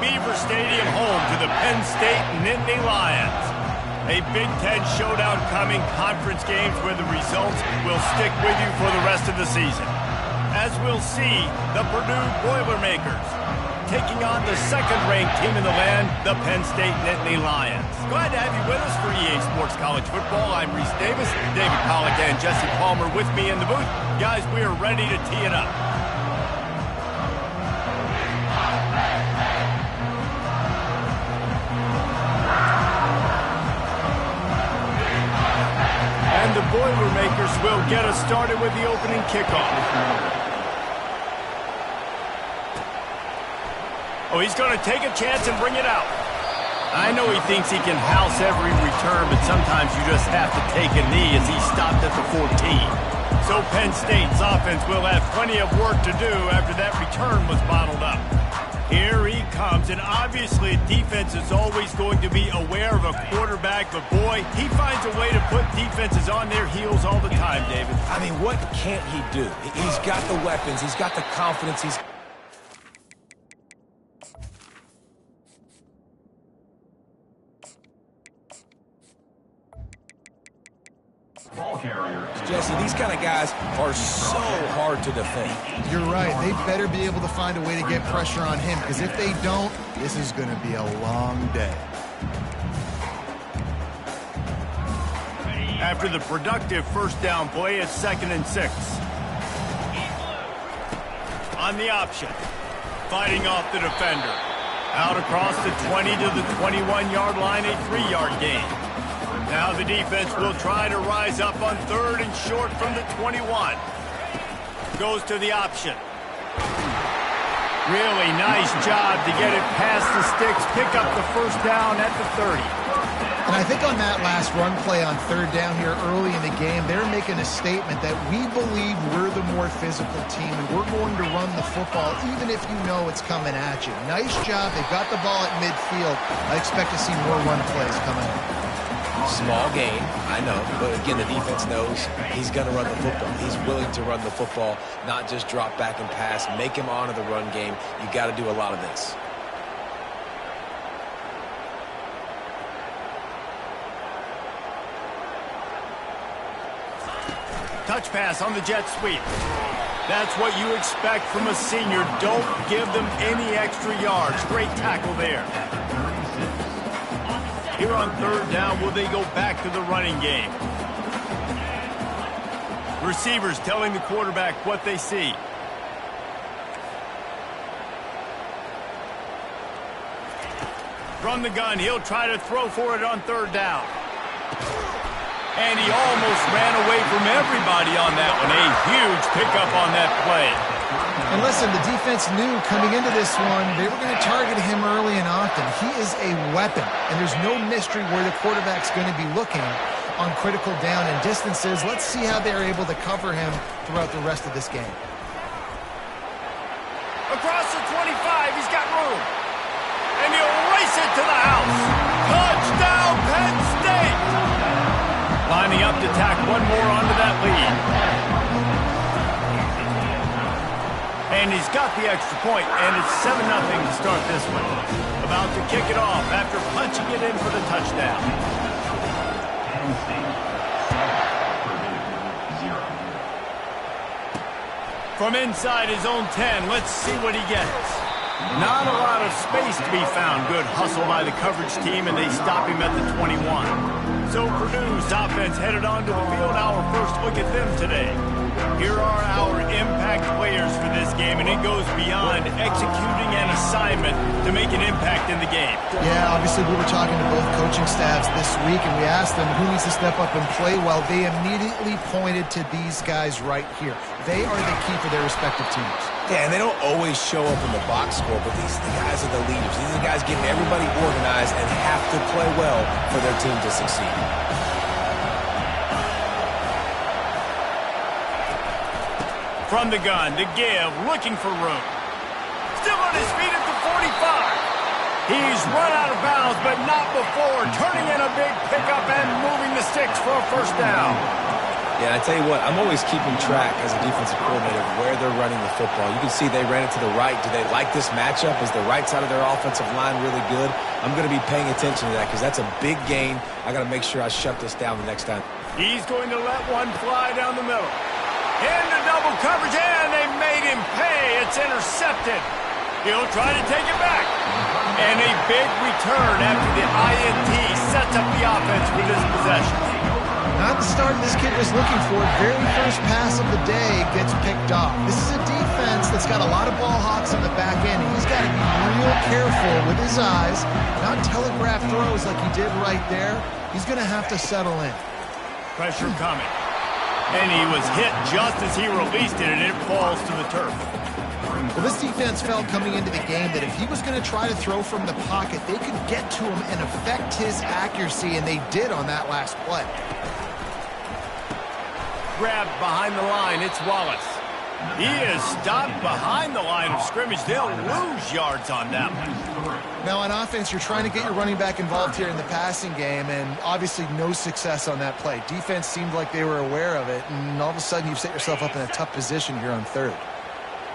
Beaver Stadium, home to the Penn State Nittany Lions. A Big Ten showdown coming, conference games where the results will stick with you for the rest of the season. As we'll see, the Purdue Boilermakers taking on the second-ranked team in the land, the Penn State Nittany Lions. Glad to have you with us for EA Sports College Football. I'm Reese Davis, David Pollack and Jesse Palmer with me in the booth. Guys, we are ready to tee it up. And the Boilermakers will get us started with the opening kickoff. Oh, he's going to take a chance and bring it out. I know he thinks he can house every return, but sometimes you just have to take a knee as he stopped at the 14. So Penn State's offense will have plenty of work to do after that return was bottled up. Here he comes, and obviously defense is always going to be aware of a quarterback, but boy, he finds a way to put defenses on their heels all the time, David. I mean, what can't he do? He's got the weapons, he's got the confidence, he's... Ball carrier. Jesse, these kind of guys are so hard to defend. You're right. They better be able to find a way to get pressure on him, because if they don't, this is going to be a long day. After the productive first down play, it's 2nd and 6. On the option. Fighting off the defender. Out across the 20 to the 21-yard line, a 3-yard gain. Now the defense will try to rise up on 3rd and short from the 21. Goes to the option. Really nice job to get it past the sticks, pick up the first down at the 30. And I think on that last run play on 3rd down here early in the game, they're making a statement that we believe we're the more physical team and we're going to run the football even if you know it's coming at you. Nice job. They've got the ball at midfield. I expect to see more run plays coming up. Small gain, I know, but again, the defense knows he's going to run the football. He's willing to run the football, not just drop back and pass, make him honor the run game. You got to do a lot of this. Touch pass on the jet sweep. That's what you expect from a senior. Don't give them any extra yards. Great tackle there. Here on 3rd down, will they go back to the running game? Receivers telling the quarterback what they see. From the gun, he'll try to throw for it on 3rd down. And he almost ran away from everybody on that one. A huge pickup on that play. And listen, the defense knew coming into this one, they were going to target him early and often. He is a weapon, and there's no mystery where the quarterback's going to be looking on critical down and distances. Let's see how they're able to cover him throughout the rest of this game. Across the 25, he's got room. And he'll race it to the house. Touchdown, Penn State! Lining up to tack one more onto that lead. And he's got the extra point, and it's 7-0 to start this one. About to kick it off after punching it in for the touchdown. Penn State 7, Purdue 0. From inside his own 10, let's see what he gets. Not a lot of space to be found. Good hustle by the coverage team, and they stop him at the 21. So Purdue's offense headed onto the field. Our first look at them today. Here are our impact players for this game, and it goes beyond executing an assignment to make an impact in the game. Yeah, obviously we were talking to both coaching staffs this week, and we asked them who needs to step up and play well. They immediately pointed to these guys right here. They are the key for their respective teams. Yeah, and they don't always show up in the box score, but these are the guys are the leaders. These are the guys getting everybody organized and have to play well for their team to succeed. From the gun, to give, looking for room. Still on his feet at the 45. He's run out of bounds, but not before turning in a big pickup and moving the sticks for a first down. Yeah, I tell you what, I'm always keeping track as a defensive coordinator where they're running the football. You can see they ran it to the right. Do they like this matchup? Is the right side of their offensive line really good? I'm going to be paying attention to that because that's a big gain. I got to make sure I shut this down the next time. He's going to let one fly down the middle. Into double coverage, and they made him pay. It's intercepted. He'll try to take it back. And a big return after the INT sets up the offense with his possession. Not the start this kid was looking for. Very first pass of the day gets picked off. This is a defense that's got a lot of ball hawks on the back end. He's got to be real careful with his eyes, not telegraph throws like he did right there. He's going to have to settle in. Pressure coming. And he was hit just as he released it, and it falls to the turf. Well, this defense felt coming into the game that if he was going to try to throw from the pocket, they could get to him and affect his accuracy, and they did on that last play. Grabbed behind the line, it's Wallace. He is stopped behind the line of scrimmage. They'll lose yards on that one. Now, on offense, you're trying to get your running back involved here in the passing game, and obviously no success on that play. Defense seemed like they were aware of it, and all of a sudden you've set yourself up in a tough position here on third.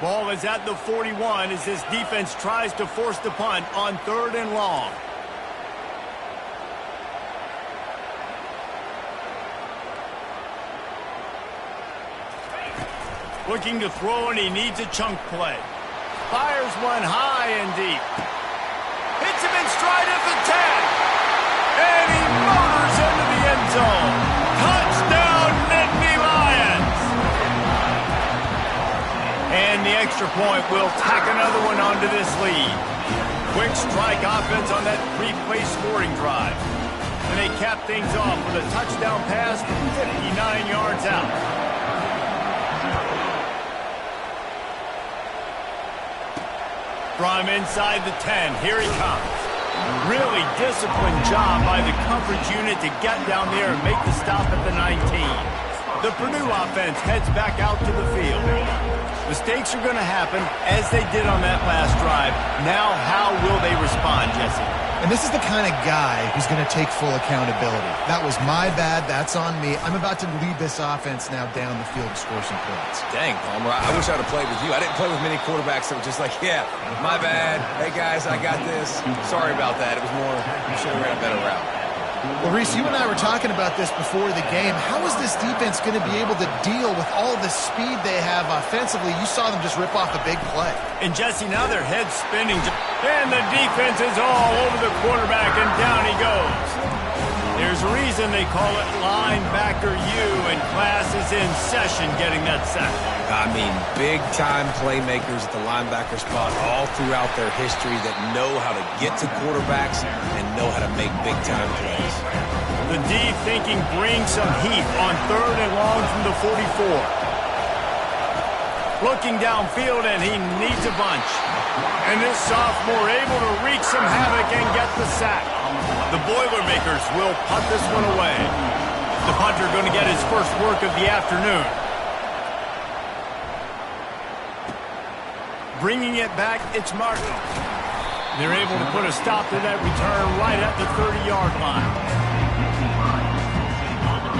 Ball is at the 41 as this defense tries to force the punt on 3rd and long. Looking to throw, and he needs a chunk play. Fires one high and deep. Hits him in stride at the 10. And he motors into the end zone. Touchdown, Nittany Lions! And the extra point will tack another one onto this lead. Quick strike offense on that 3-play scoring drive. And they cap things off with a touchdown pass from 59 yards out. From inside the 10, here he comes. Really disciplined job by the coverage unit to get down there and make the stop at the 19. The Purdue offense heads back out to the field. Mistakes are going to happen, as they did on that last drive. Now, how will they respond, Jesse? And this is the kind of guy who's going to take full accountability. That was my bad. That's on me. I'm about to lead this offense now down the field to score some points. Dang, Palmer, I wish I would have played with you. I didn't play with many quarterbacks that were just like, yeah, my bad. Hey, guys, I got this. Sorry about that. It was more, you should have ran a better route. Well, Reese, you and I were talking about this before the game. How is this defense going to be able to deal with all the speed they have offensively? You saw them just rip off a big play. And, Jesse, now their head's spinning. And the defense is all over the quarterback, and down he goes. There's a reason they call it linebacker U, and class is in session getting that sack. I mean, big-time playmakers at the linebacker spot all throughout their history that know how to get to quarterbacks and know how to make big-time plays. The D thinking brings some heat on 3rd and long from the 44. Looking downfield, and he needs a bunch. And this sophomore able to wreak some havoc and get the sack. The Boilermakers will punt this one away. The punter going to get his first work of the afternoon. Bringing it back, it's Martin. They're able to put a stop to that return right at the 30-yard line.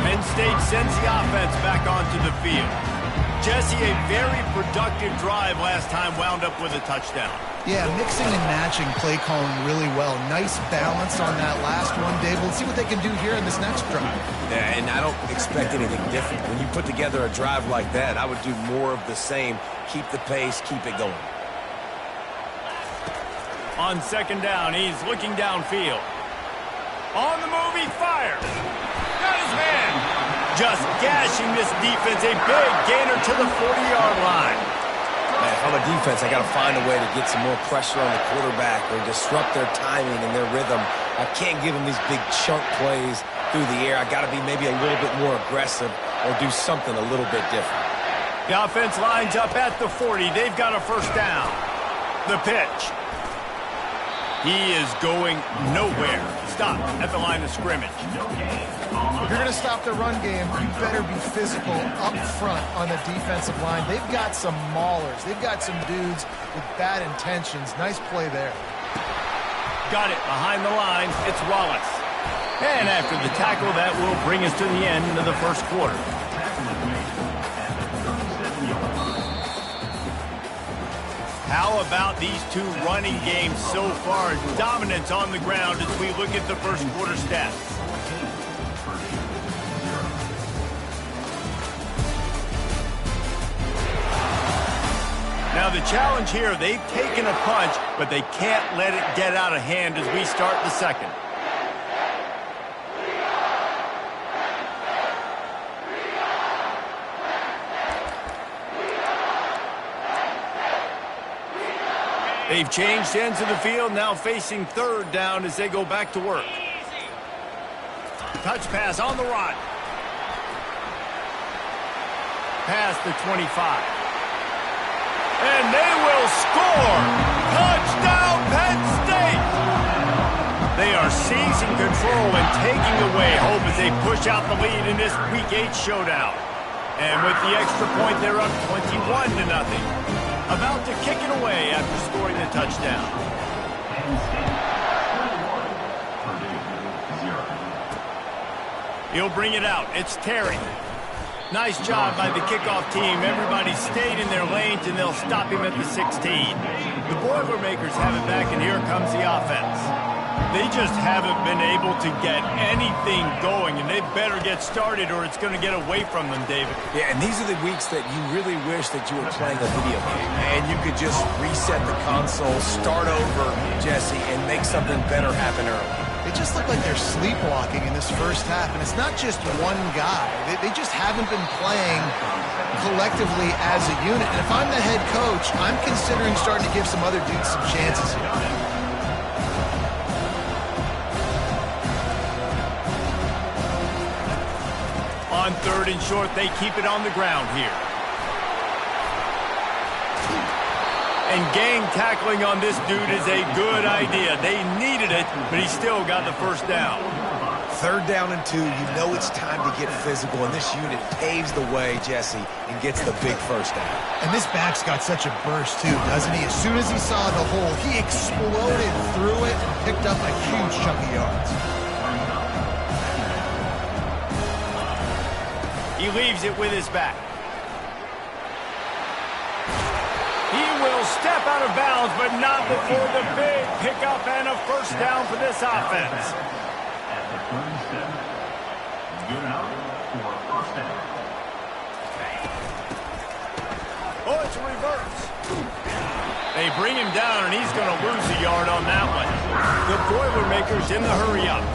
Penn State sends the offense back onto the field. Jesse, a very productive drive last time, wound up with a touchdown. Yeah, mixing and matching play calling really well. Nice balance on that last one, Dave. Let's see what they can do here in this next drive. Yeah, and I don't expect anything different. When you put together a drive like that, I would do more of the same. Keep the pace, keep it going. On 2nd down, he's looking downfield. On the move, he fires. Got his man. Just gashing this defense. A big gainer to the 40-yard line. Man, if I'm a defense, I got to find a way to get some more pressure on the quarterback or disrupt their timing and their rhythm. I can't give them these big chunk plays through the air. I got to be maybe a little bit more aggressive or do something a little bit different. The offense lines up at the 40. They've got a first down. The pitch. He is going nowhere. Stop at the line of scrimmage. If you're going to stop the run game, you better be physical up front on the defensive line. They've got some maulers. They've got some dudes with bad intentions. Nice play there. Got it behind the line. It's Wallace. And after the tackle, that will bring us to the end of the first quarter. How about these two running games so far? Dominance on the ground as we look at the first quarter stats. Now the challenge here, they've taken a punch, but they can't let it get out of hand as we start the second. They've changed ends of the field, now facing third down as they go back to work. Touch pass on the run. Past the 25. And they will score! Touchdown, Penn State! They are seizing control and taking away hope as they push out the lead in this Week 8 showdown. And with the extra point, they're up 21-0. About to kick it away after scoring the touchdown. He'll bring it out. It's Terry. Nice job by the kickoff team. Everybody stayed in their lanes, and they'll stop him at the 16. The Boilermakers have it back, and here comes the offense. They just haven't been able to get anything going, and they better get started or it's going to get away from them, David. Yeah, and these are the weeks that you really wish that you were playing a video game, and you could just reset the console, start over, Jesse, and make something better happen early. They just look like they're sleepwalking in this first half, and it's not just one guy. They just haven't been playing collectively as a unit. And if I'm the head coach, I'm considering starting to give some other dudes some chances here. On third and short, they keep it on the ground here. And gang tackling on this dude is a good idea. They needed it, but he still got the first down. Third down and 2, you know it's time to get physical, and this unit paves the way, Jesse, and gets the big first down. And this back's got such a burst, too, doesn't he? As soon as he saw the hole, he exploded through it and picked up a huge chunk of yards. He leaves it with his back. He will step out of bounds, but not before the big pickup and a first down for this offense. At the 37. Good out for a first down. Oh, it's a reverse. They bring him down, and he's going to lose a yard on that one. The Boilermakers in the hurry up.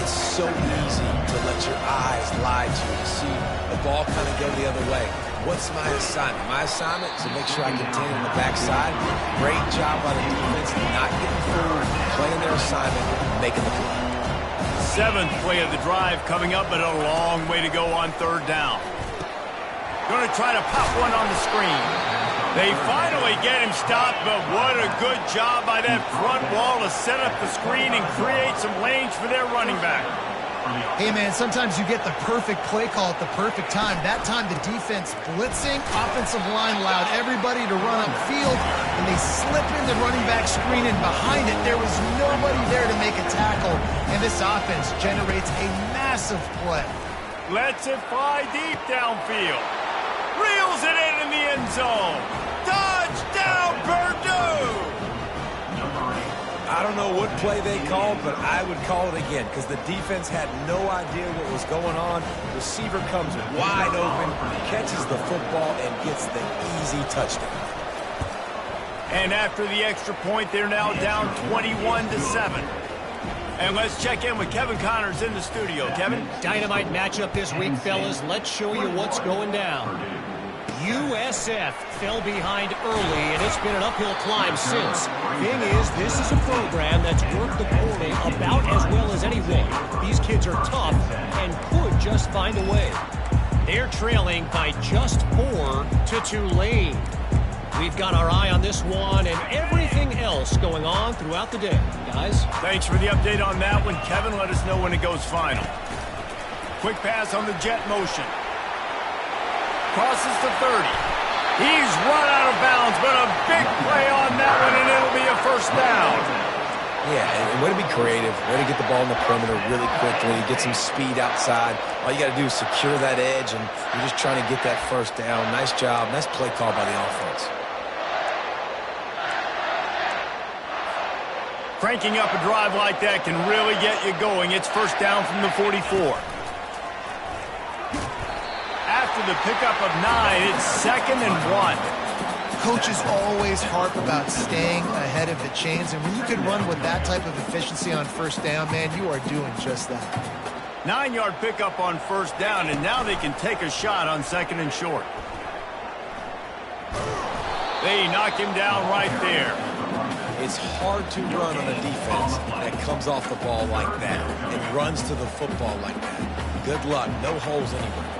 It's so easy to let your eyes lie to you, to see the ball kind of go the other way. What's my assignment? My assignment is to make sure I contain on the backside. Great job by the defense, not getting fooled, playing their assignment, making the play. Seventh play of the drive coming up, but a long way to go on third down. Going to try to pop one on the screen. They finally get him stopped, but what a good job by that front wall to set up the screen and create some lanes for their running back. Hey, man, sometimes you get the perfect play call at the perfect time. That time the defense blitzing, offensive line allowed everybody to run upfield, and they slip in the running back screen, and behind it there was nobody there to make a tackle, and this offense generates a massive play. Lets it fly deep downfield. Reels it in the end zone. Touchdown, Purdue! I don't know what play they called, but I would call it again because the defense had no idea what was going on. Receiver comes wide open, catches the football, and gets the easy touchdown. And after the extra point, they're now down 21-7. And let's check in with Kevin Connors in the studio. Kevin? Dynamite matchup this week, fellas. Let's show you what's going down. USF fell behind early, and it's been an uphill climb since. Thing is, this is a program that's worked the portal about as well as anyone. These kids are tough and could just find a way. They're trailing by just 4 to Tulane. We've got our eye on this one and everything else going on throughout the day. Guys? Thanks for the update on that one. Kevin, let us know when it goes final. Quick pass on the jet motion. Crosses to 30. He's run out of bounds, but a big play on that one, and it'll be a first down. Yeah, and way to be creative, way to get the ball in the perimeter really quickly, get some speed outside. All you got to do is secure that edge, and you're just trying to get that first down. Nice job. Nice play call by the offense. Cranking up a drive like that can really get you going. It's first down from the 44. After the pickup of 9, it's 2nd and 1. Coaches always harp about staying ahead of the chains, and when you can run with that type of efficiency on first down, man, you are doing just that. 9-yard pickup on first down, and now they can take a shot on 2nd and short. They knock him down right there. It's hard to run on a defense that comes off the ball like that and runs to the football like that. Good luck. No holes anywhere.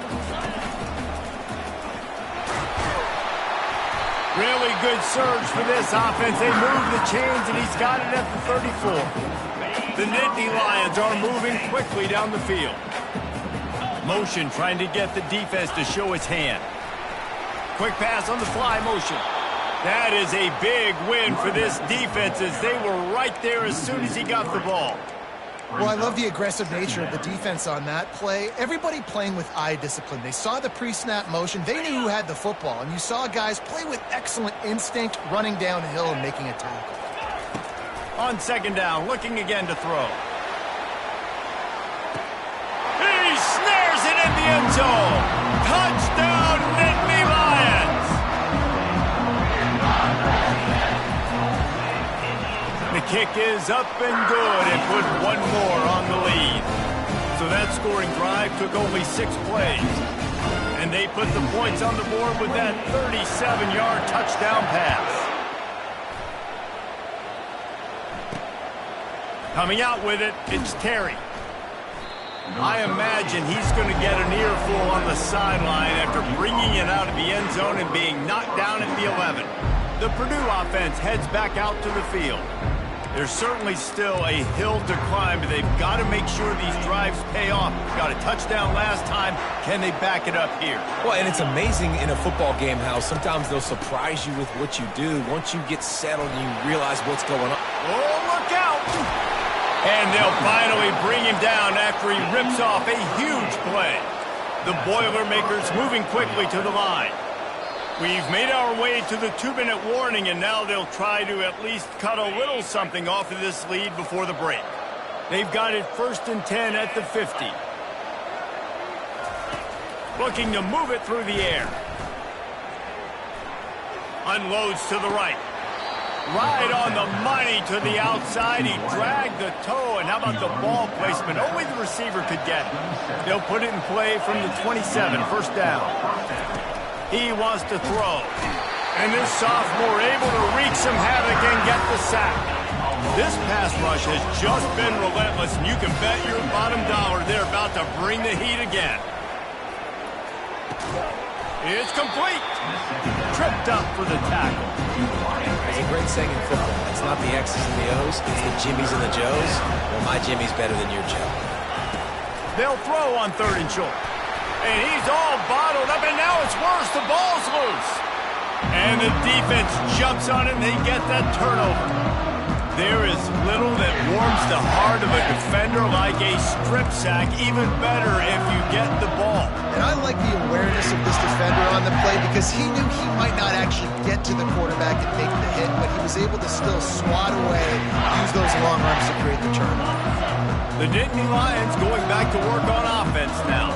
Really good surge for this offense. They move the chains, and he's got it at the 34. The Nittany Lions are moving quickly down the field. Motion trying to get the defense to show its hand. Quick pass on the fly motion. That is a big win for this defense as they were right there as soon as he got the ball. Well, I love the aggressive nature of the defense on that play. Everybody playing with eye discipline. They saw the pre-snap motion. They knew who had the football. And you saw guys play with excellent instinct, running downhill and making a tackle. On 2nd down, looking again to throw. He snares it in the end zone. Touchdown, Nittany Lions. The kick is up and good and put one more on the lead. So that scoring drive took only 6 plays. And they put the points on the board with that 37-yard touchdown pass. Coming out with it, it's Terry. I imagine he's going to get an earful on the sideline after bringing it out of the end zone and being knocked down at the 11. The Purdue offense heads back out to the field. There's certainly still a hill to climb, but they've got to make sure these drives pay off. Got a touchdown last time. Can they back it up here? Well, and it's amazing in a football game how sometimes they'll surprise you with what you do. Once you get settled and you realize what's going on. Oh, look out! And they'll finally bring him down after he rips off a huge play. The Boilermakers moving quickly to the line. We've made our way to the 2-minute warning, and now they'll try to at least cut a little something off of this lead before the break. They've got it 1st and 10 at the 50. Looking to move it through the air. Unloads to the right. Right on the money to the outside. He dragged the toe, and how about the ball placement? Only the receiver could get it. They'll put it in play from the 27, first down. He wants to throw. And this sophomore able to wreak some havoc and get the sack. This pass rush has just been relentless, and you can bet your bottom dollar they're about to bring the heat again. It's complete. Tripped up for the tackle. There's a great saying in football. It's not the X's and the O's, it's the Jimmies and the Joes. Well, my Jimmy's better than your Joe. They'll throw on 3rd and short. And he's all bottled up, and now it's worse. The ball's loose. And the defense jumps on it, and they get that turnover. There is little that warms the heart of a defender like a strip sack. Even better if you get the ball. And I like the awareness of this defender on the play because he knew he might not actually get to the quarterback and make the hit, but he was able to still swat away, use those long arms to create the turnover. The Nittany Lions going back to work on offense now.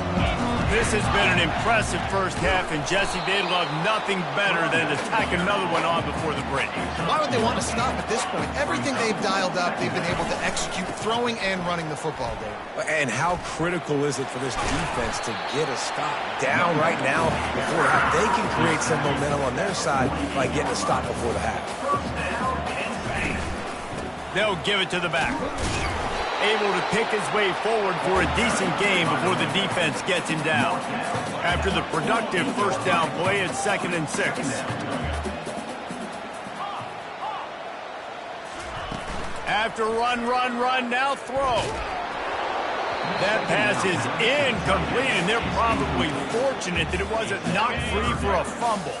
This has been an impressive first half, and Jesse, they'd love nothing better than to tack another one on before the break. Why would they want to stop at this point? Everything they've dialed up, they've been able to execute, throwing and running the football game. And how critical is it for this defense to get a stop down right now before the half? They can create some momentum on their side by getting a stop before the half. They'll give it to the back. Able to pick his way forward for a decent game before the defense gets him down. After the productive first down play, it's 2nd and 6. After run, now throw. That pass is incomplete, and they're probably fortunate that it wasn't knocked free for a fumble.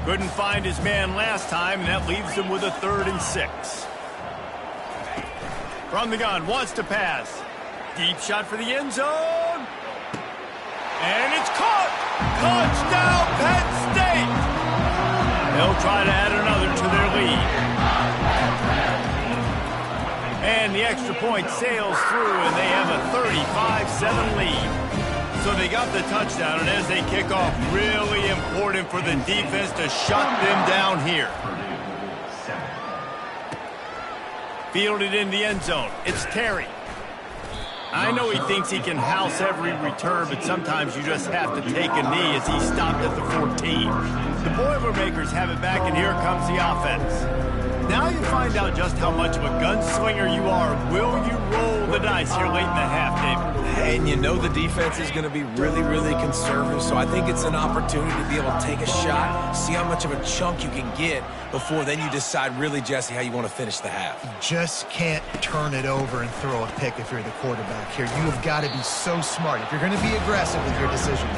Couldn't find his man last time, and that leaves them with a 3rd and 6. From the gun, wants to pass. Deep shot for the end zone. And it's caught! Touchdown, Penn State! They'll try to add another to their lead. And the extra point sails through, and they have a 35-7 lead. So they got the touchdown, and as they kick off, really important for the defense to shut them down here. Fielded in the end zone. It's Terry. I know he thinks he can house every return, but sometimes you just have to take a knee as he stopped at the 14. The Boilermakers have it back, and here comes the offense. Now you find out just how much of a gunslinger you are. Will you roll the dice here late in the half, David? And you know the defense is going to be really, really conservative, so I think it's an opportunity to be able to take a shot, see how much of a chunk you can get before then you decide really, Jesse, how you want to finish the half. You just can't turn it over and throw a pick if you're the quarterback here. You have got to be so smart if you're going to be aggressive with your decision.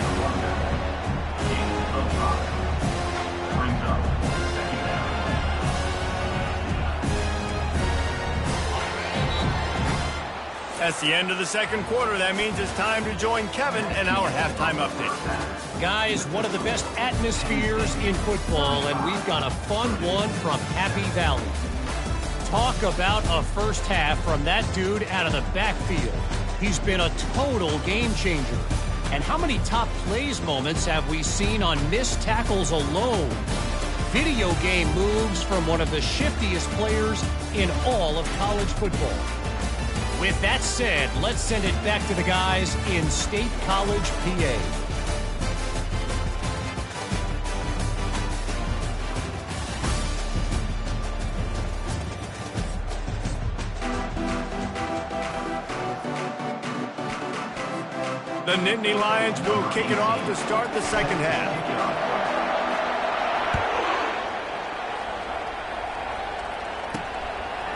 That's the end of the second quarter. That means it's time to join Kevin and our halftime update. Guys, one of the best atmospheres in football, and we've got a fun one from Happy Valley. Talk about a first half from that dude out of the backfield. He's been a total game changer. And how many top plays moments have we seen on missed tackles alone? Video game moves from one of the shiftiest players in all of college football. With that said, let's send it back to the guys in State College, PA. The Nittany Lions will kick it off to start the second half.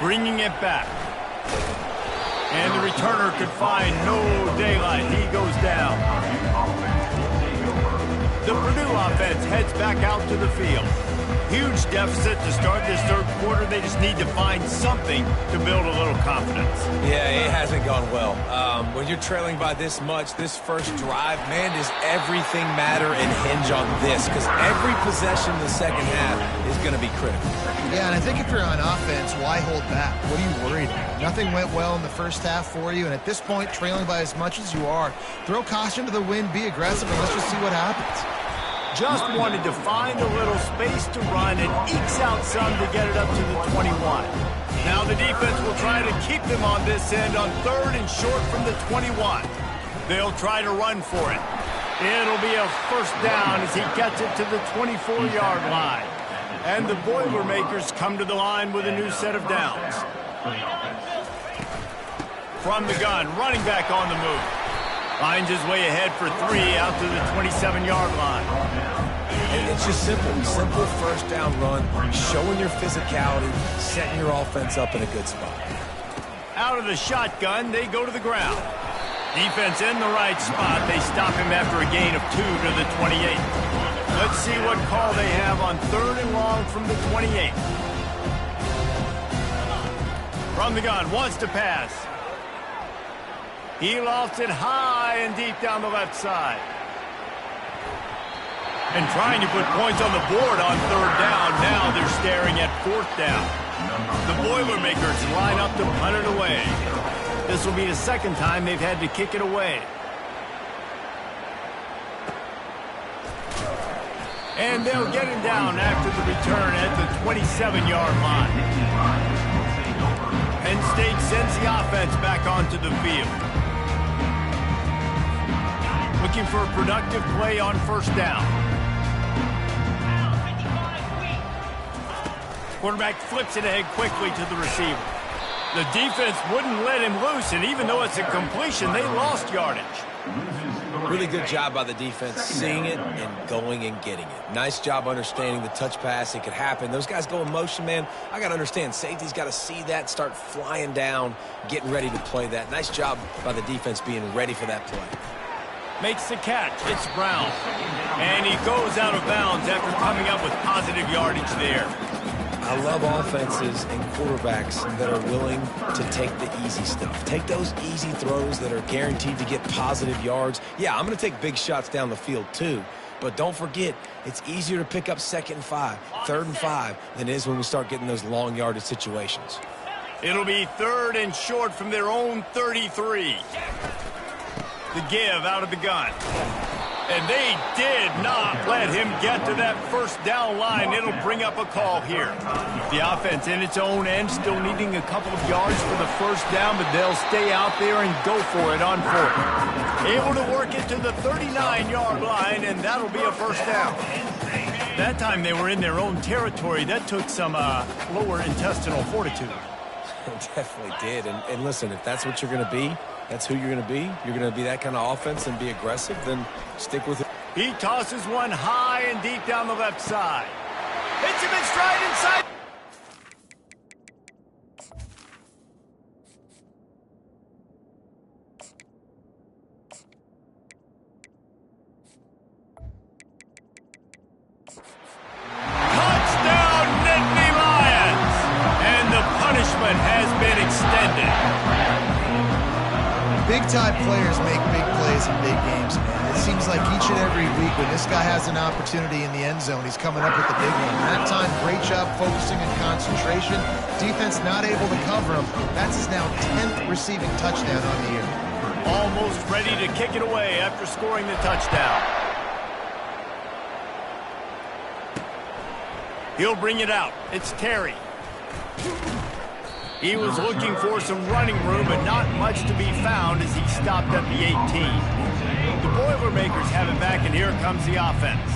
Bringing it back. And the returner could find no daylight. He goes down. The Purdue offense heads back out to the field. Huge deficit to start this third quarter. They just need to find something to build a little confidence. Yeah, it hasn't gone well. When you're trailing by this much, this first drive, man, does everything matter and hinge on this? Because every possession in the second half is going to be critical. Yeah, and I think if you're on offense, why hold back? What are you worried about? Nothing went well in the first half for you, and at this point, trailing by as much as you are, throw caution to the wind, be aggressive, and let's just see what happens. Just wanted to find a little space to run and ekes out some to get it up to the 21. Now the defense will try to keep them on this end on third and short from the 21. They'll try to run for it. It'll be a first down as he gets it to the 24-yard line. And the Boilermakers come to the line with a new set of downs. From the gun, running back on the move. Finds his way ahead for 3 out to the 27-yard line. And it's just simple. Simple first down run, showing your physicality, setting your offense up in a good spot. Out of the shotgun, they go to the ground. Defense in the right spot. They stop him after a gain of 2 to the 28. Let's see what call they have on third and long from the 28. From the gun, wants to pass. He lofts it high and deep down the left side. And trying to put points on the board on third down. Now they're staring at fourth down. The Boilermakers line up to punt it away. This will be the second time they've had to kick it away. And they'll get him down after the return at the 27-yard line. Penn State sends the offense back onto the field. Looking for a productive play on first down. Quarterback flips it ahead quickly to the receiver. The defense wouldn't let him loose, and even though it's a completion, they lost yardage. Really good job by the defense, seeing it and going and getting it. Nice job understanding the touch pass. It could happen. Those guys go in motion, man. I got to understand, safety's got to see that, start flying down, getting ready to play that. Nice job by the defense being ready for that play. Makes the catch. It's Brown. And he goes out of bounds after coming up with positive yardage there. I love offenses and quarterbacks that are willing to take the easy stuff. Take those easy throws that are guaranteed to get positive yards. Yeah, I'm going to take big shots down the field too. But don't forget, it's easier to pick up 2nd and 5, 3rd and 5 than it is when we start getting those long yardage situations. It'll be 3rd and short from their own 33. The give out of the gun. And they did not let him get to that first down line. It'll bring up a call here. The offense in its own end still needing a couple of yards for the first down, but they'll stay out there and go for it on 4th. Able to work it to the 39-yard line, and that'll be a first down. That time they were in their own territory. That took some lower intestinal fortitude. It definitely did. And listen, if that's what you're going to be, that's who you're going to be. You're going to be that kind of offense and be aggressive, then stick with it. He tosses one high and deep down the left side. Hits him in stride inside. Touchdown, Nittany Lions! And the punishment has been extended. Big-time players make big plays in big games, man. It seems like each and every week when this guy has an opportunity in the end zone, he's coming up with the big one. That time, great job focusing and concentration. Defense not able to cover him. That's his now 10th receiving touchdown on the year. Almost ready to kick it away after scoring the touchdown. He'll bring it out. It's Terry. He was looking for some running room, but not much to be found as he stopped at the 18. The Boilermakers have it back, and here comes the offense.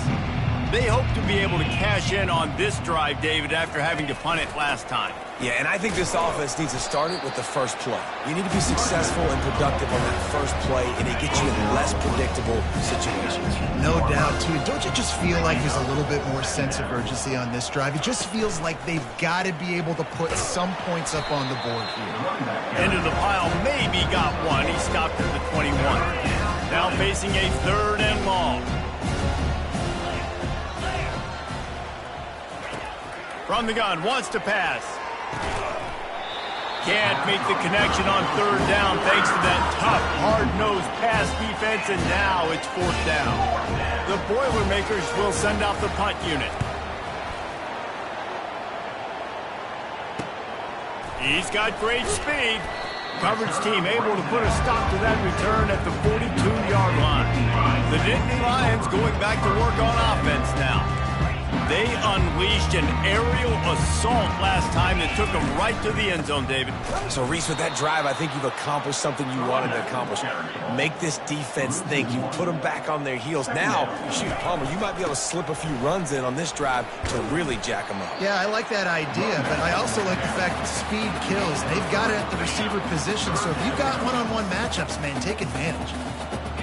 They hope to be able to cash in on this drive, David, after having to punt it last time. Yeah, and I think this offense needs to start it with the first play. You need to be successful and productive on that first play, and it gets you in less predictable situations. No doubt, too. Don't you just feel like there's a little bit more sense of urgency on this drive? It just feels like they've got to be able to put some points up on the board here. Into the pile, maybe got one. He stopped at the 21. Now facing a 3rd and long. From the gun, wants to pass. Can't make the connection on 3rd down thanks to that tough, hard-nosed pass defense, and now it's 4th down. The Boilermakers will send out the punt unit. He's got great speed. Coverage team able to put a stop to that return at the 42-yard line. The Nittany Lions going back to work on offense now. They unleashed an aerial assault last time that took them right to the end zone, David. So, Reese, with that drive, I think you've accomplished something you wanted to accomplish. Make this defense think. You put them back on their heels. Now, shoot, Palmer, you might be able to slip a few runs in on this drive to really jack them up. Yeah, I like that idea, but I also like the fact that speed kills. They've got it at the receiver position, so if you've got one-on-one matchups, man, take advantage.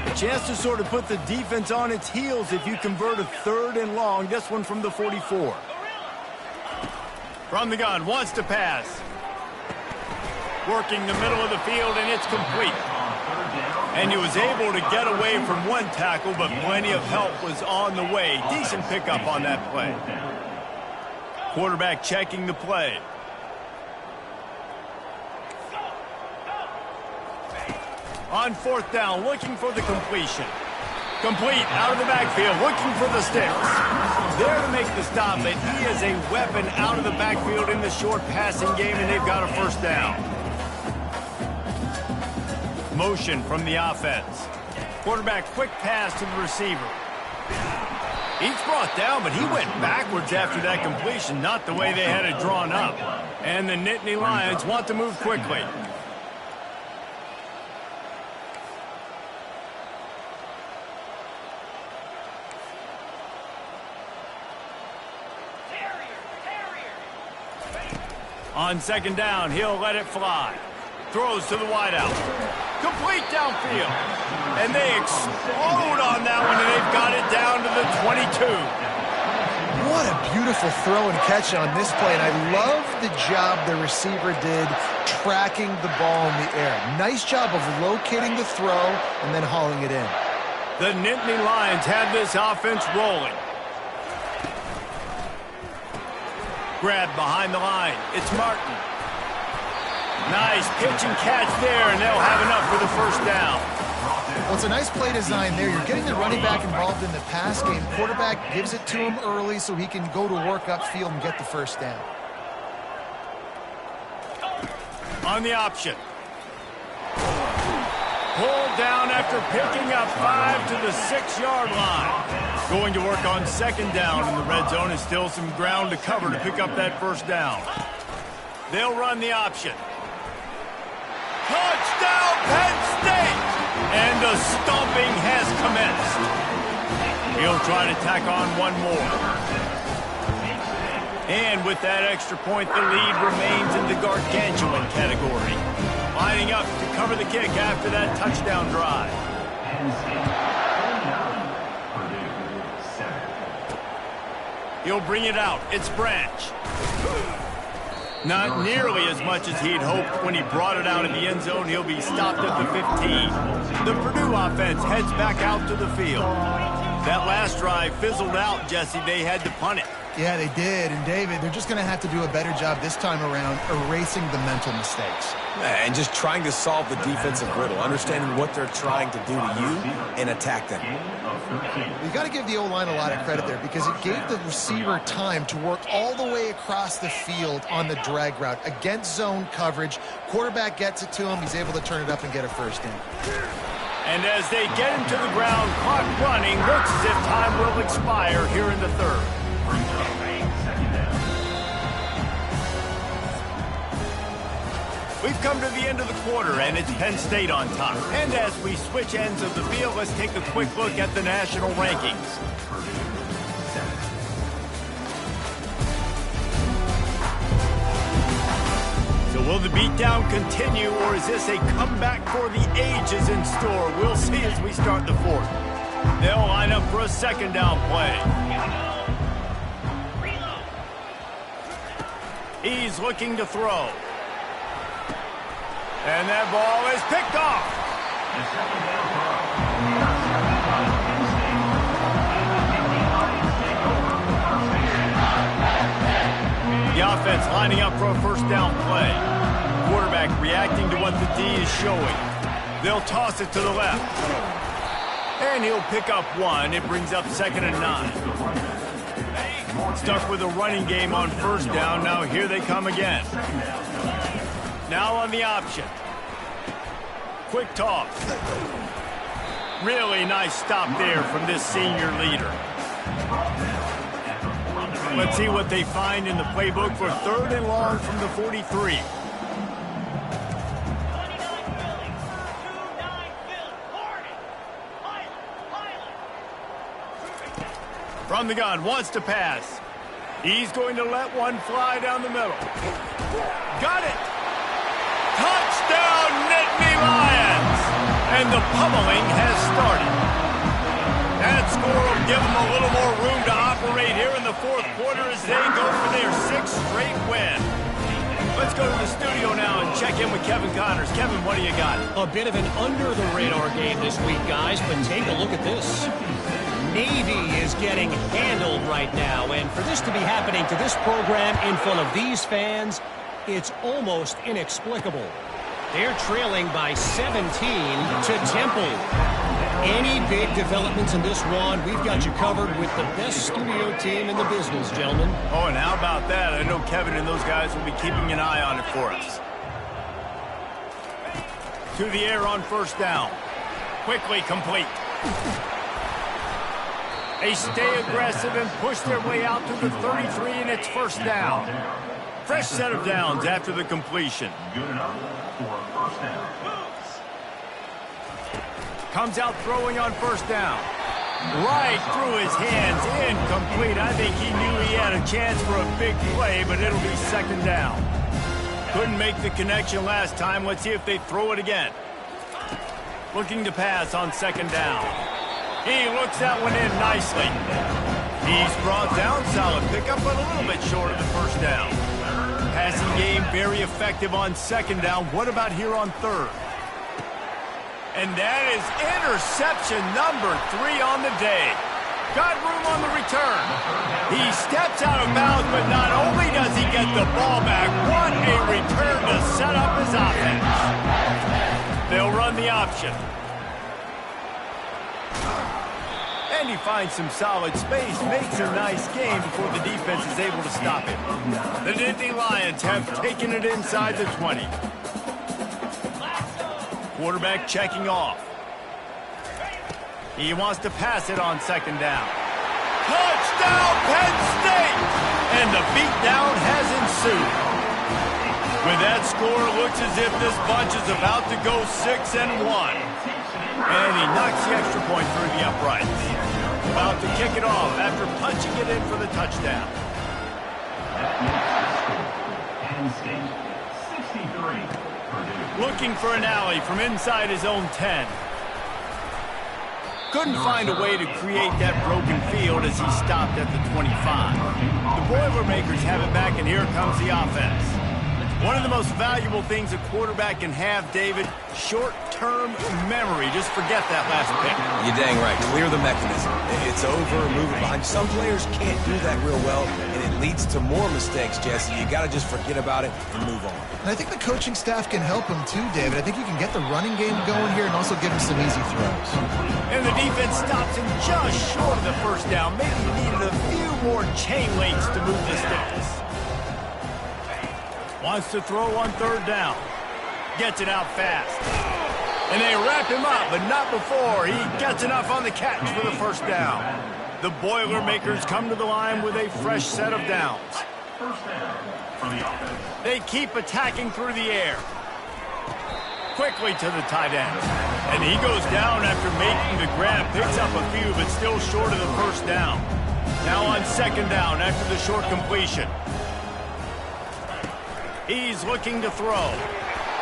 A chance to sort of put the defense on its heels if you convert a 3rd and long. This one from the 44. From the gun, wants to pass. Working the middle of the field, and it's complete. And he was able to get away from one tackle, but plenty of help was on the way. Decent pickup on that play. Quarterback checking the play. On 4th down, looking for the completion. Complete, out of the backfield, looking for the sticks. There to make the stop, but he is a weapon out of the backfield in the short passing game, and they've got a first down. Motion from the offense. Quarterback, quick pass to the receiver. He's brought down, but he went backwards after that completion, not the way they had it drawn up. And the Nittany Lions want to move quickly. On 2nd down, he'll let it fly. Throws to the wideout. Complete downfield. And they explode on that one, and they've got it down to the 22. What a beautiful throw and catch on this play, and I love the job the receiver did tracking the ball in the air. Nice job of locating the throw and then hauling it in. The Nittany Lions have this offense rolling. Grab behind the line. It's Martin. Nice pitch and catch there, and they'll have enough for the first down. Well, it's a nice play design there. You're getting the running back involved in the pass game. Quarterback gives it to him early so he can go to work upfield and get the first down. On the option. Pulled down after picking up 5 to the 6-yard line. Going to work on second down in the red zone. Is still some ground to cover to pick up that first down. They'll run the option. Touchdown, Penn State! And the stomping has commenced. He'll try to tack on one more. And with that extra point, the lead remains in the gargantuan category. Lining up to cover the kick after that touchdown drive. He'll bring it out. It's Branch. Not nearly as much as he'd hoped when he brought it out in the end zone. He'll be stopped at the 15. The Purdue offense heads back out to the field. That last drive fizzled out, Jesse. They had to punt it. Yeah, they did. And, David, they're just going to have to do a better job this time around erasing the mental mistakes. And just trying to solve the defensive riddle, understanding what they're trying to do to you and attack them. You got to give the O-line a lot of credit there because it gave the receiver time to work all the way across the field on the drag route against zone coverage. Quarterback gets it to him. He's able to turn it up and get a first down. And as they get him to the ground, clock running, looks as if time will expire here in the third. We've come to the end of the quarter, and it's Penn State on top. And as we switch ends of the field, let's take a quick look at the national rankings. So will the beatdown continue, or is this a comeback for the ages in store? We'll see as we start the fourth. They'll line up for a second down play. He's looking to throw. And that ball is picked off. The offense lining up for a first down play. Quarterback reacting to what the D is showing. They'll toss it to the left. And he'll pick up one. It brings up 2nd and 9. Stuck with a running game on first down. Now here they come again. Now on the option. Quick toss. Really nice stop there from this senior leader. Let's see what they find in the playbook for 3rd and long from the 43. From the gun, wants to pass. He's going to let one fly down the middle. Got it! Touchdown, Nittany Lions! And the pummeling has started. That score will give them a little more room to operate here in the fourth quarter as they go for their 6th straight win. Let's go to the studio now and check in with Kevin Connors. Kevin, what do you got? A bit of an under-the-radar game this week, guys, but take a look at this. Navy is getting handled right now, and for this to be happening to this program in front of these fans, it's almost inexplicable. They're trailing by 17 to Temple. Any big developments in this one, we've got you covered with the best studio team in the business, gentlemen. Oh, and how about that? I know Kevin and those guys will be keeping an eye on it for us. To the air on first down. Quickly complete. They stay aggressive and push their way out to the 33, and it's first down. Fresh set of downs after the completion. Good enough for a first down. Comes out throwing on first down. Right through his hands, incomplete. I think he knew he had a chance for a big play, but it'll be 2nd down. Couldn't make the connection last time. Let's see if they throw it again. Looking to pass on 2nd down. He looks that one in nicely. He's brought down, solid pickup, but a little bit short of the first down. Passing game very effective on 2nd down. What about here on 3rd? And that is interception number 3 on the day. Got room on the return. He steps out of bounds, but not only does he get the ball back, what a return to set up his offense. They'll run the option. And he finds some solid space, makes a nice game before the defense is able to stop it. The Nittany Lions have taken it inside the 20. Quarterback checking off. He wants to pass it on second down. Touchdown, Penn State! And the beatdown has ensued. With that score, it looks as if this bunch is about to go 6-1. And he knocks the extra point through the uprights. About to kick it off after punching it in for the touchdown. Penn State, 63. Purdue. Looking for an alley from inside his own 10. Couldn't find a way to create that broken field as he stopped at the 25. The Boilermakers have it back, and here comes the offense. One of the most valuable things a quarterback can have, David, short-term memory. Just forget that last pick. You're dang right. Clear the mechanism. It's over, move it behind. Some players can't do that real well, and it leads to more mistakes, Jesse. You got to just forget about it and move on. And I think the coaching staff can help him too, David. I think you can get the running game going here and also give him some easy throws. And the defense stops him just short of the first down. Maybe he needed a few more chain links to move the sticks. Wants to throw on third down. Gets it out fast. And they wrap him up, but not before he gets enough on the catch for the first down. The Boilermakers come to the line with a fresh set of downs. First down for the offense. They keep attacking through the air. Quickly to the tight end. And he goes down after making the grab. Picks up a few, but still short of the first down. Now on second down after the short completion. He's looking to throw.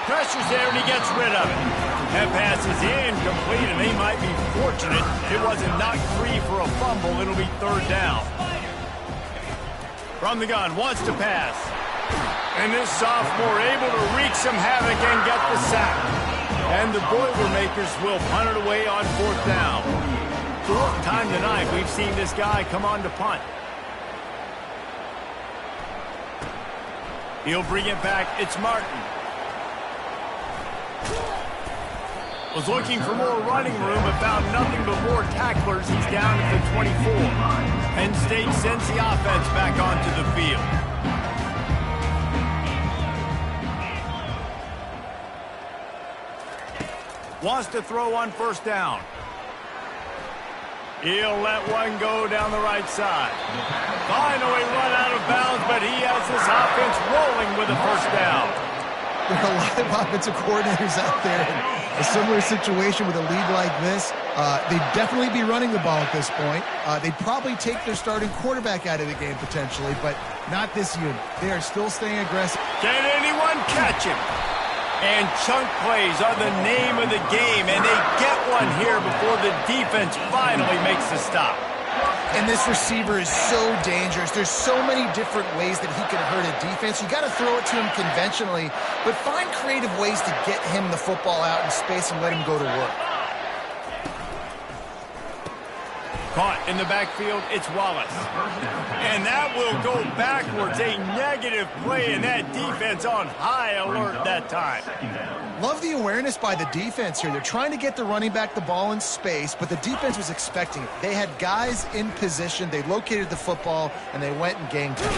Pressure's there, and he gets rid of it. That pass is incomplete, and they might be fortunate it wasn't knocked free for a fumble. It'll be third down. From the gun, wants to pass. And this sophomore able to wreak some havoc and get the sack. And the Boilermakers will punt it away on fourth down. Fourth time tonight we've seen this guy come on to punt. He'll bring it back. It's Martin. Was looking for more running room, but found nothing but more tacklers. He's down at the 24. Penn State sends the offense back onto the field. Wants to throw on first down. He'll let one go down the right side. Finally run out of bounds, but he has this offense rolling with a first down. There are a lot of offensive coordinators out there in a similar situation with a league like this. They'd definitely be running the ball at this point. They'd probably take their starting quarterback out of the game potentially, but not this unit. They are still staying aggressive. Can anyone catch him? And chunk plays are the name of the game, and they get one here before the defense finally makes the stop. And this receiver is so dangerous. There's so many different ways that he can hurt a defense. You got to throw it to him conventionally, but find creative ways to get him the football out in space and let him go to work. Caught in the backfield, it's Wallace. And that will go backwards. A negative play, and that defense on high alert that time. Love the awareness by the defense here. They're trying to get the running back the ball in space, but the defense was expecting it. They had guys in position. They located the football, and they went and gamed him.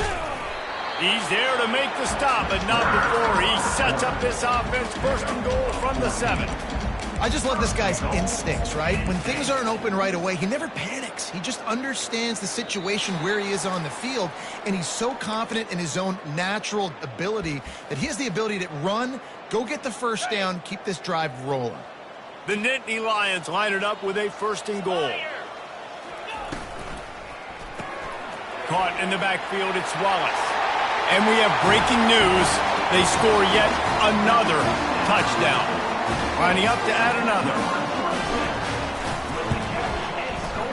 He's there to make the stop, but not before. He sets up this offense first and goal from the 7. I just love this guy's instincts, right? When things aren't open right away, he never panics. He just understands the situation where he is on the field, and he's so confident in his own natural ability that he has the ability to run, go get the first down, keep this drive rolling. The Nittany Lions line it up with a first and goal. Caught in the backfield, it's Wallace. And we have breaking news. They score yet another touchdown. Lining up to add another.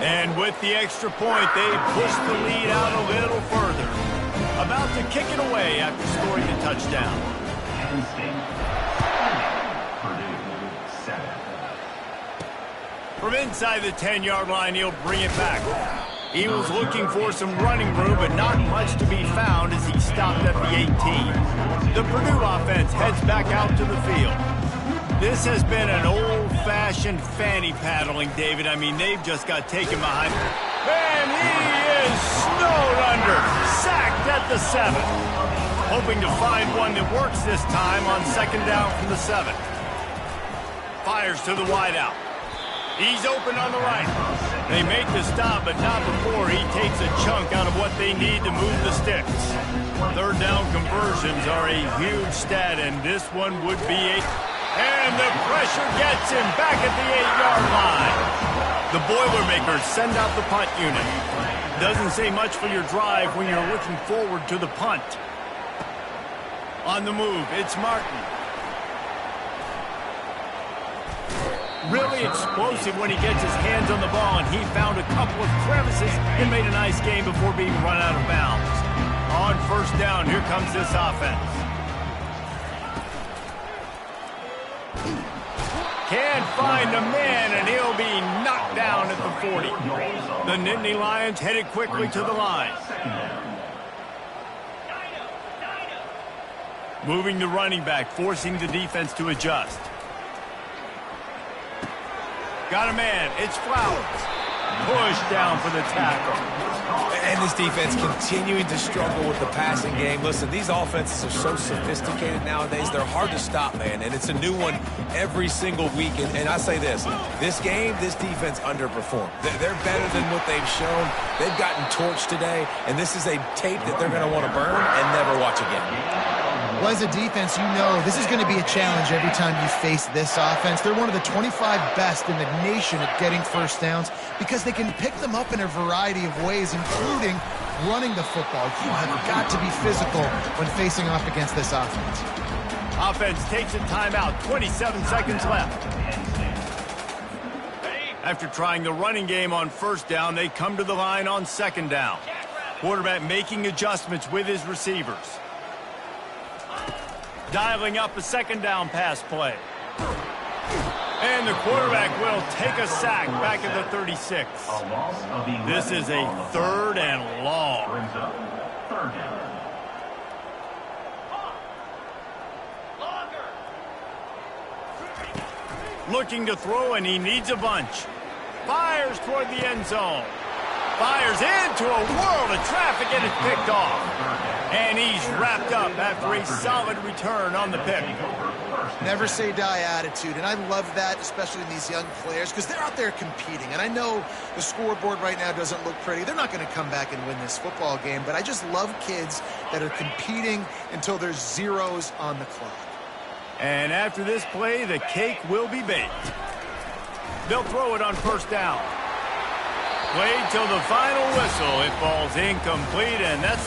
And with the extra point, they push the lead out a little further. About to kick it away after scoring the touchdown. Penn State, Purdue, 7. From inside the 10-yard line, he'll bring it back. He was looking for some running room, but not much to be found as he stopped at the 18. The Purdue offense heads back out to the field. This has been an old-fashioned fanny paddling, David. I mean, they've just got taken behind. And he is snowed under, sacked at the 7. Hoping to find one that works this time on second down from the 7. Fires to the wideout. He's open on the right. They make the stop, but not before he takes a chunk out of what they need to move the sticks. Third down conversions are a huge stat, and this one would be a... And the pressure gets him back at the 8-yard line. The Boilermakers send out the punt unit. Doesn't say much for your drive when you're looking forward to the punt. On the move, it's Martin. Really explosive when he gets his hands on the ball, and he found a couple of crevices and made a nice game before being run out of bounds. On first down, here comes this offense. Can't find the man, and he'll be knocked down at the 40. The Nittany Lions headed quickly to the line. Moving the running back, forcing the defense to adjust. Got a man. It's Flowers. Push down for the tackle. And this defense continuing to struggle with the passing game. Listen, these offenses are so sophisticated nowadays. They're hard to stop, man. And it's a new one every single week. And I say this game, this defense underperformed. They're better than what they've shown. They've gotten torched today. And this is a tape that they're going to want to burn and never watch again. Well, as a defense, you know this is going to be a challenge every time you face this offense. They're one of the 25 best in the nation at getting first downs because they can pick them up in a variety of ways, including running the football. You have got to be physical when facing off against this offense. Offense takes a timeout. 27 seconds left. After trying the running game on first down, they come to the line on second down. Quarterback making adjustments with his receivers. Dialing up a second down pass play. And the quarterback will take a sack back at the 36. This is a third and long. Looking to throw, and he needs a bunch. Fires toward the end zone. Fires into a world of traffic, and it's picked off. And he's wrapped up after a solid return on the pick. Never say die attitude, and I love that, especially in these young players, because they're out there competing. And I know the scoreboard right now doesn't look pretty. They're not going to come back and win this football game, but I just love kids that are competing until there's zeros on the clock. And after this play, the cake will be baked. They'll throw it on first down. Played till the final whistle. It falls incomplete, and that's